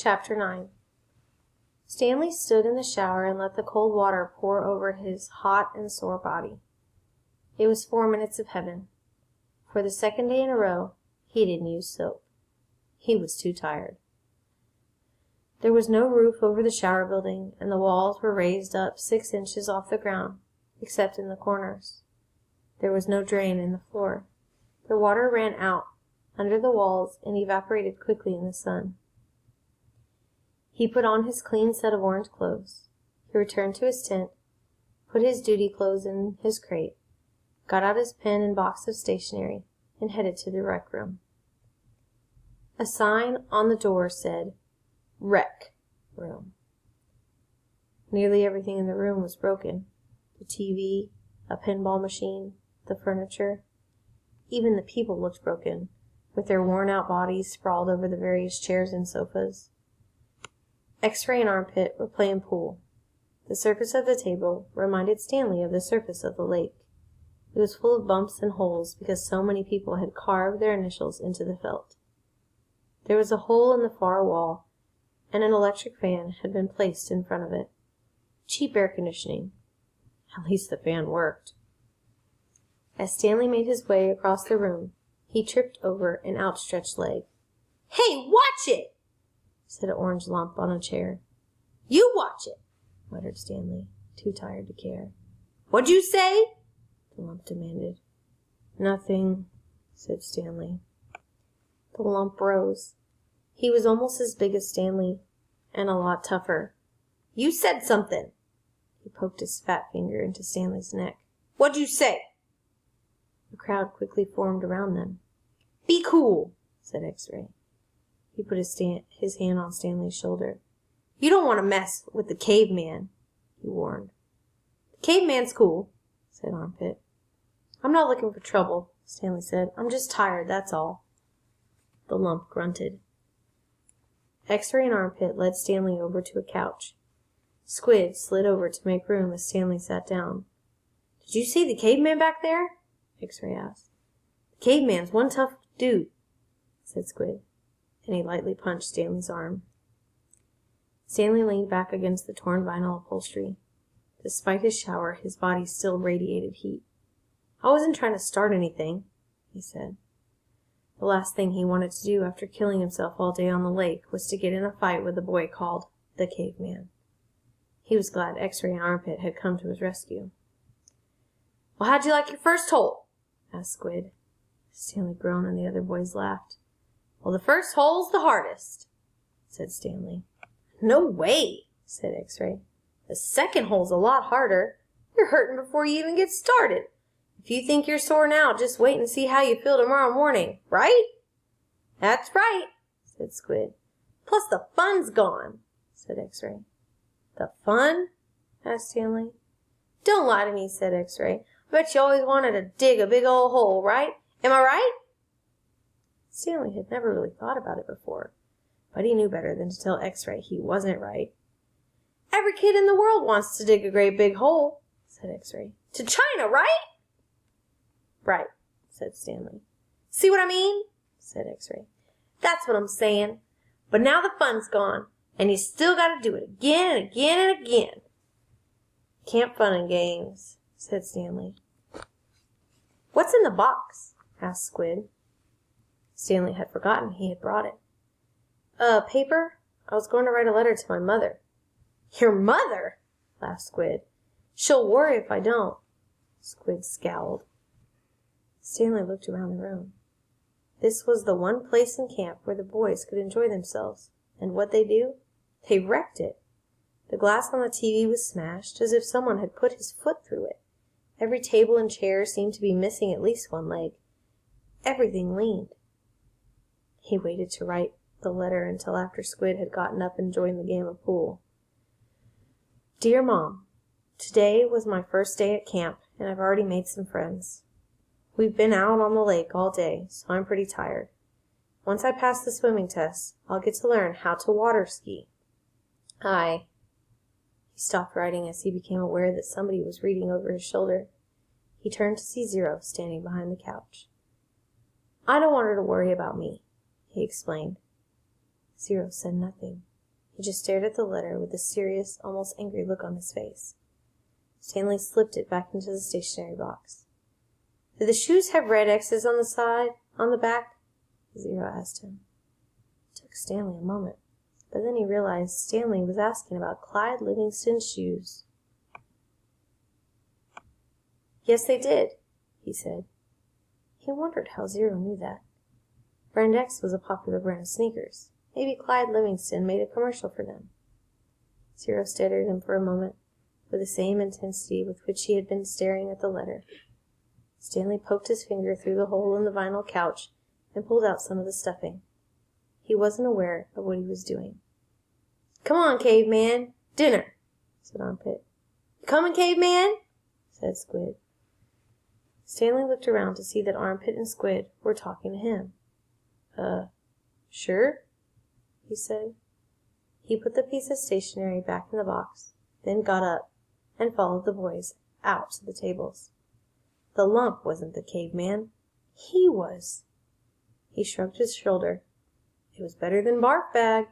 Chapter 9. Stanley stood in the shower and let the cold water pour over his hot and sore body. It was 4 minutes of heaven. For the second day in a row, he didn't use soap. He was too tired. There was no roof over the shower building, and the walls were raised up 6 inches off the ground, except in the corners. There was no drain in the floor. The water ran out under the walls and evaporated quickly in the sun. He put on his clean set of orange clothes. He returned to his tent, put his duty clothes in his crate, got out his pen and box of stationery, and headed to the rec room. A sign on the door said, "Rec Room." Nearly everything in the room was broken. The TV, a pinball machine, the furniture. Even the people looked broken, with their worn-out bodies sprawled over the various chairs and sofas. X-Ray and Armpit were playing pool. The surface of the table reminded Stanley of the surface of the lake. It was full of bumps and holes because so many people had carved their initials into the felt. There was a hole in the far wall, and an electric fan had been placed in front of it. Cheap air conditioning. At least the fan worked. As Stanley made his way across the room, he tripped over an outstretched leg. "Hey, watch it!" said an orange lump on a chair. "You watch it," muttered Stanley, too tired to care. "What'd you say?" the lump demanded. "Nothing," said Stanley. The lump rose. He was almost as big as Stanley, and a lot tougher. "You said something." He poked his fat finger into Stanley's neck. "What'd you say?" A crowd quickly formed around them. "Be cool," said X-Ray. He put his hand on Stanley's shoulder. "You don't want to mess with the caveman," he warned. "The caveman's cool," said Armpit. "I'm not looking for trouble," Stanley said. "I'm just tired, that's all." The lump grunted. X-Ray and Armpit led Stanley over to a couch. Squid slid over to make room as Stanley sat down. "Did you see the caveman back there?" X-Ray asked. "The caveman's one tough dude," said Squid, and he lightly punched Stanley's arm. Stanley leaned back against the torn vinyl upholstery. Despite his shower, his body still radiated heat. "I wasn't trying to start anything," he said. The last thing he wanted to do after killing himself all day on the lake was to get in a fight with a boy called the Caveman. He was glad X-Ray and Armpit had come to his rescue. "Well, how'd you like your first hole?" asked Squid. Stanley groaned and the other boys laughed. "Well, the first hole's the hardest," said Stanley. "No way," said X-Ray. "The second hole's a lot harder. You're hurting before you even get started. If you think you're sore now, just wait and see how you feel tomorrow morning, right?" "That's right," said Squid. "Plus the fun's gone," said X-Ray. "The fun?" asked Stanley. "Don't lie to me," said X-Ray. "I bet you always wanted to dig a big old hole, right? Am I right?" Stanley had never really thought about it before, but he knew better than to tell X-Ray he wasn't right. "Every kid in the world wants to dig a great big hole," said X-Ray. "To China, right?" "Right," said Stanley. "See what I mean?" said X-Ray. "That's what I'm saying. But now the fun's gone, and you still got to do it again and again and again." "Camp fun and games," said Stanley. "What's in the box?" asked Squid. Stanley had forgotten he had brought it. Paper. I was going to write a letter to my mother." "Your mother?" laughed Squid. "She'll worry if I don't." Squid scowled. Stanley looked around the room. This was the one place in camp where the boys could enjoy themselves. And what'd they do? They wrecked it. The glass on the TV was smashed, as if someone had put his foot through it. Every table and chair seemed to be missing at least one leg. Everything leaned. He waited to write the letter until after Squid had gotten up and joined the game of pool. "Dear Mom, today was my first day at camp, and I've already made some friends. We've been out on the lake all day, so I'm pretty tired. Once I pass the swimming test, I'll get to learn how to water ski. He stopped writing as he became aware that somebody was reading over his shoulder. He turned to see Zero standing behind the couch. "I don't want her to worry about me," he explained. Zero said nothing. He just stared at the letter with a serious, almost angry look on his face. Stanley slipped it back into the stationery box. "Do the shoes have red X's on the back?" Zero asked him. It took Stanley a moment, but then he realized Stanley was asking about Clyde Livingston's shoes. "Yes, they did," he said. He wondered how Zero knew that. Brand X was a popular brand of sneakers. Maybe Clyde Livingston made a commercial for them. Zero stared at him for a moment, with the same intensity with which he had been staring at the letter. Stanley poked his finger through the hole in the vinyl couch and pulled out some of the stuffing. He wasn't aware of what he was doing. "Come on, caveman. Dinner," said Armpit. "Coming, caveman?" said Squid. Stanley looked around to see that Armpit and Squid were talking to him. Sure," he said. He put the piece of stationery back in the box, then got up and followed the boys out to the tables. The lump wasn't the caveman. He was. He shrugged his shoulder. "It was better than Barf Bag,"